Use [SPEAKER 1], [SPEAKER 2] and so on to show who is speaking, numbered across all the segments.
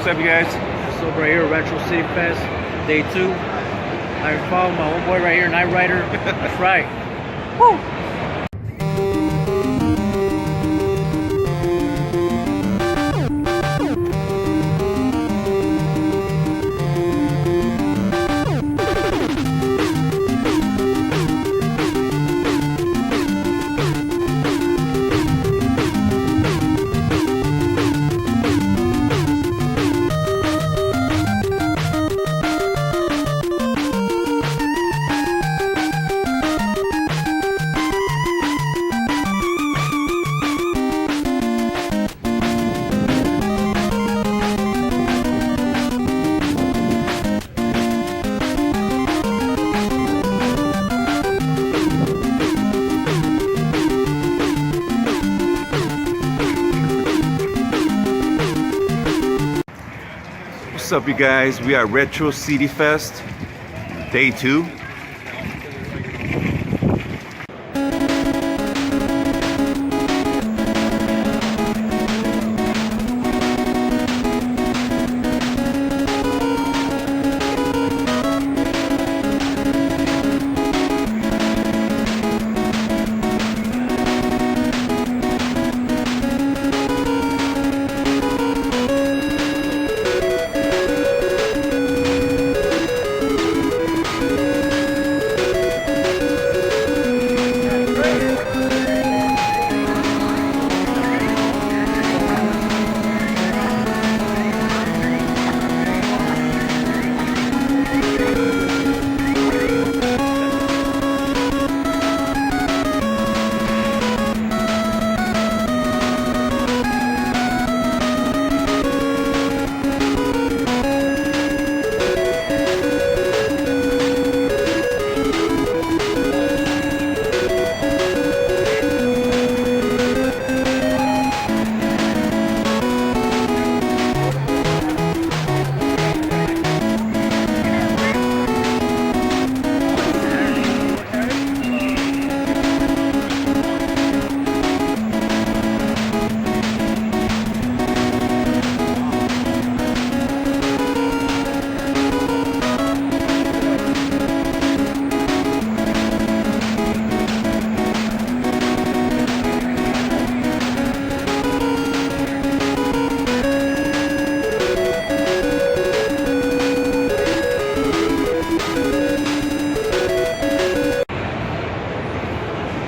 [SPEAKER 1] What's up, you guys?
[SPEAKER 2] So right here, Retro City Fest, day 2. I follow my old boy right here, Nightrider. That's right. Woo!
[SPEAKER 1] What's up, you guys? We are Retro City Fest, day 2.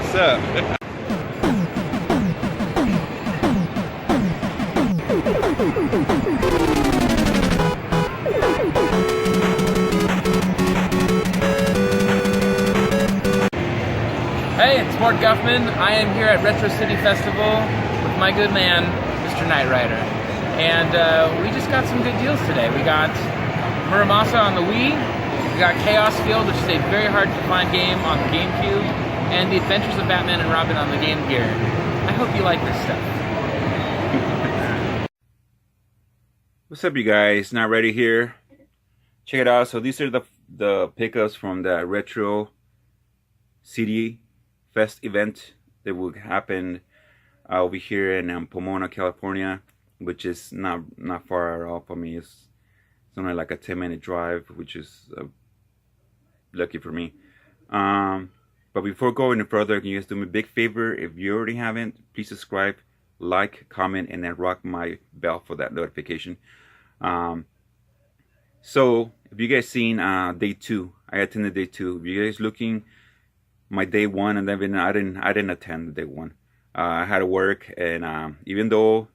[SPEAKER 1] What's up?
[SPEAKER 3] Hey, it's Mort Guffman. I am here at Retro City Festival with my good man, Mr. Nightrider. And we just got some good deals today. We got Muramasa on the Wii, we got Chaos Field, which is a very hard to find game on the GameCube, and The Adventures of Batman and Robin on the Game Gear. I hope you like this stuff.
[SPEAKER 1] What's up, you guys? Not ready here. Check it out. So these are the pickups from the Retro City Fest event that will happen over here in Pomona, California, which is not far at all for me. It's only like a 10-minute drive, which is lucky for me. But before going any further, can you guys do me a big favor? If you already haven't, please subscribe, like, comment, and then rock my bell for that notification. So if you guys seen day 2, I attended day 2. If you guys looking my day 1, and then I didn't attend day 1. I had to work, and even though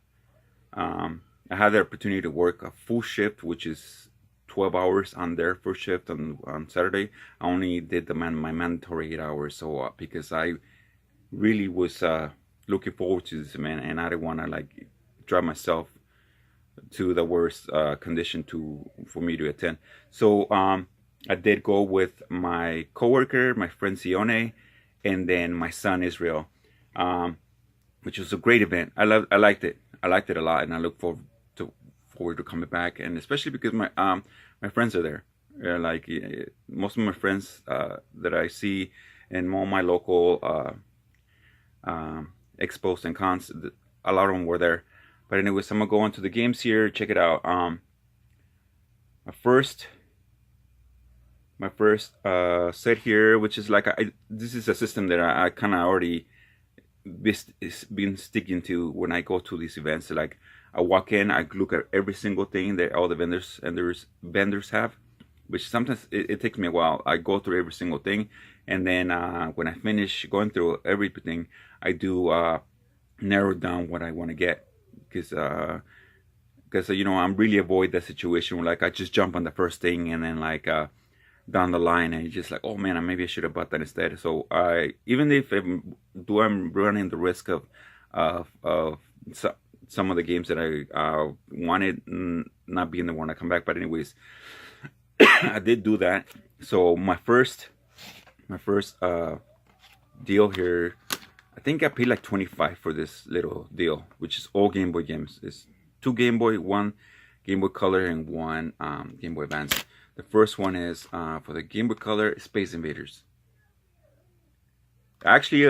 [SPEAKER 1] I had the opportunity to work a full shift, which is 12 hours on their first shift on Saturday, I only did my mandatory 8 hours. So because I really was looking forward to this event, and I didn't want to like drive myself to the worst condition for me to attend. So I did go with my coworker, my friend Sione, and then my son Israel, which was a great event. I liked it. I liked it a lot, and I look forward to coming back, and especially because my friends are there. Like most of my friends that I see in all my local expos and cons, a lot of them were there. But anyways, I'm gonna go into the games here. Check it out. my first set here, which is like this is a system that I kind of already been sticking to when I go to these events. So like I walk in, I look at every single thing that all the vendors have, which sometimes it takes me a while. I go through every single thing, and then when I finish going through everything, I do narrow down what I want to get, because you know, I'm really avoid that situation where like I just jump on the first thing, and then like down the line and you're just like, oh man, maybe I should have bought that instead. So even if I'm running the risk of some of the games that I wanted not being the one to come back, but anyways, I did do that. So my first deal here, I think I paid like 25 for this little deal, which is all Game Boy games. It's 2 Game Boy, 1 Game Boy Color, and 1 Game Boy Advance. The first one is for the Game Boy Color, Space Invaders. Actually,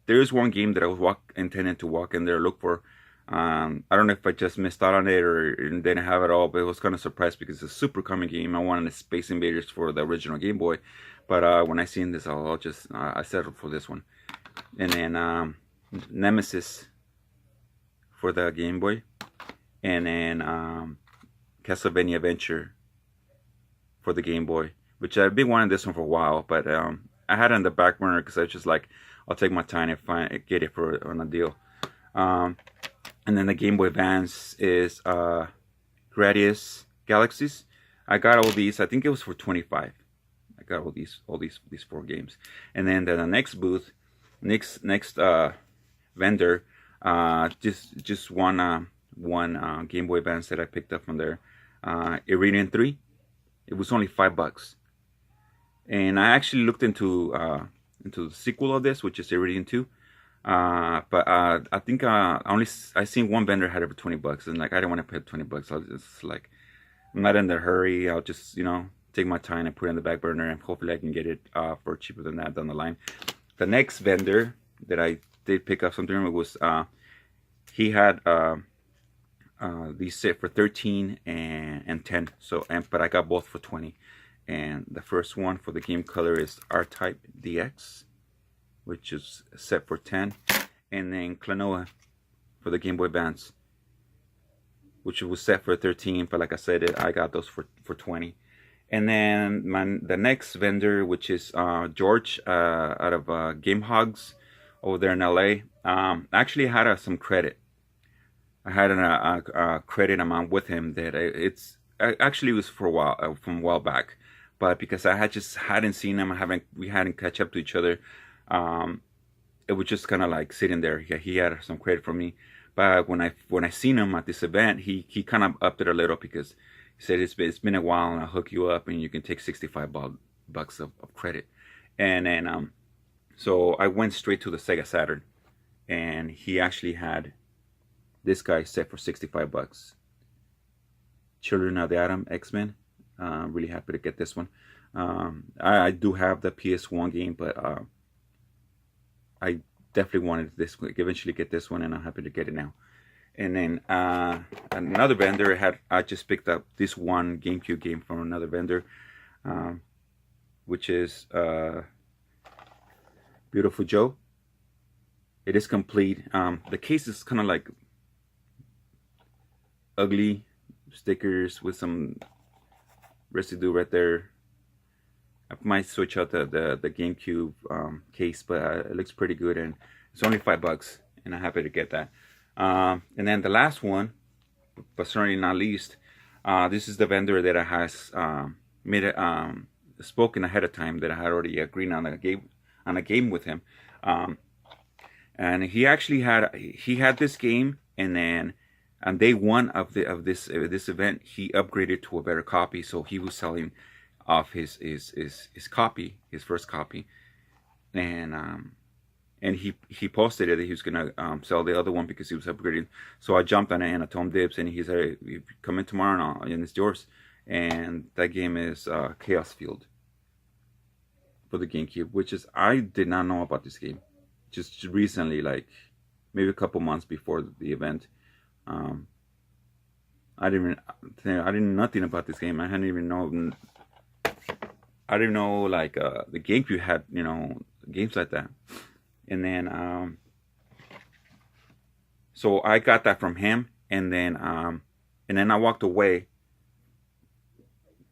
[SPEAKER 1] there is one game that I was intending to walk in there look for. I don't know if I just missed out on it or didn't have it all, but it was kind of surprised because it's a super common game. I wanted the Space Invaders for the original Game Boy, but when I seen this, I settled for this one. And then Nemesis for the Game Boy, and then Castlevania Adventure for the Game Boy, which I've been wanting this one for a while, but I had it on the back burner because I was just like, I'll take my time and get it on a deal. And then the Game Boy Advance is Gradius Galaxies. I got all these. I think it was for 25. I got all these 4 games. And then the next booth, next vendor, just one Game Boy Advance that I picked up from there. Iridium 3. It was only $5, and I actually looked into the sequel of this, which is Iridium 2. But I think I seen one vendor had it for $20, and like I didn't want to pay $20. I was just like, I'm not in the hurry. I'll just, you know, take my time and put it on the back burner, and hopefully I can get it for cheaper than that down the line. The next vendor that I did pick up something was he had these set for 13 and 10. So but I got both for 20. And the first one for the Game Color is R-Type DX, which is set for 10, and then Klonoa for the Game Boy Advance, which was set for 13, but like I said, I got those for 20. And then the next vendor, which is George out of Game Hogs over there in LA, actually had some credit. I had a credit amount with him that actually was for a while, from a while back, but because I hadn't seen him, we hadn't catch up to each other. It was just kind of like sitting there. He had some credit for me, but when I seen him at this event, he kind of upped it a little, because he said it's been a while and I'll hook you up and you can take $65 of credit. And then so I went straight to the Sega Saturn, and he actually had this guy set for $65. Children of the Atom, X-Men. Really happy to get this one. I do have the PS1 game, but I definitely wanted this, eventually get this one, and I'm happy to get it now. And then another vendor I just picked up this one GameCube game from another vendor, which is Beautiful Joe. It is complete. The case is kind of like ugly stickers with some residue right there. I might switch out the GameCube case, but it looks pretty good, and it's only $5, and I'm happy to get that. And then the last one, but certainly not least, this is the vendor that I has spoken ahead of time, that I had already agreed on a game with him, and he actually had this game, and then on day one of this event, he upgraded to a better copy, so he was selling off his copy, his first copy, and he posted it that he was gonna sell the other one because he was upgrading. So I jumped on it and I told him dibs, and he said, "You come in tomorrow and it's yours." And that game is Chaos Field for the GameCube, which is, I did not know about this game, just recently, like maybe a couple months before the event. I didn't nothing about this game. I hadn't even know. I didn't know like the GameCube had games like that. And then so I got that from him, and then I walked away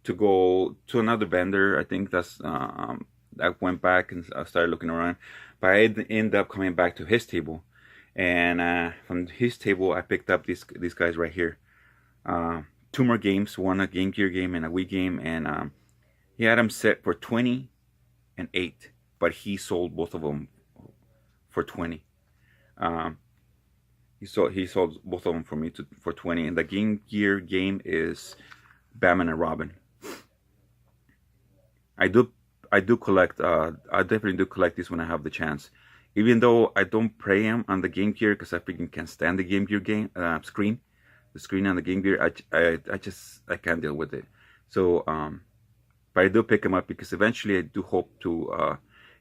[SPEAKER 1] to go to another vendor. I think that's I went back and I started looking around, but I ended up coming back to his table, and from his table I picked up these guys right here. Two more games, one a Game Gear game and a Wii game, and he had them set for 20 and 8, but he sold both of them for 20. He sold both of them for me for 20, and the Game Gear game is Batman and Robin. I do collect. I definitely do collect these when I have the chance. Even though I don't play them on the Game Gear because I freaking can't stand the Game Gear game screen. The screen on the Game Gear, I can't deal with it. So, but I do pick them up because eventually I do hope to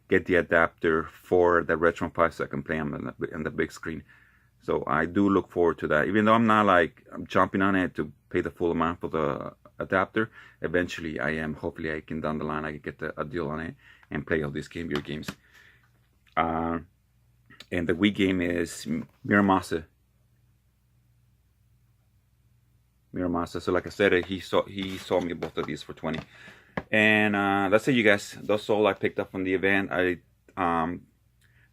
[SPEAKER 1] get the adapter for the Retro 5 so I can play them on the big screen. So I do look forward to that. Even though I'm not like I'm jumping on it to pay the full amount for the adapter, eventually I am. Hopefully I can down the line I can get a deal on it and play all these Game Gear games. And the Wii game is Miramasa. So like I said, he sold me both of these for 20. And that's it, you guys. That's all I picked up from the event.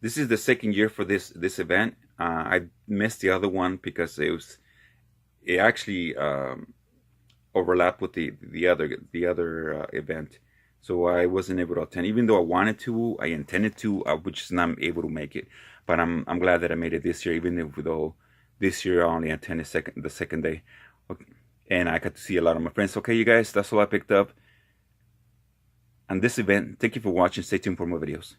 [SPEAKER 1] This is the second year for this event. I missed the other one because it actually overlapped with the other event, so I wasn't able to attend. Even though I wanted to, I intended to, I was just not able to make it. But I'm glad that I made it this year, even though this year I only attended the second day. Okay. And I got to see a lot of my friends. Okay, you guys, that's all I picked up on this event. Thank you for watching. Stay tuned for more videos.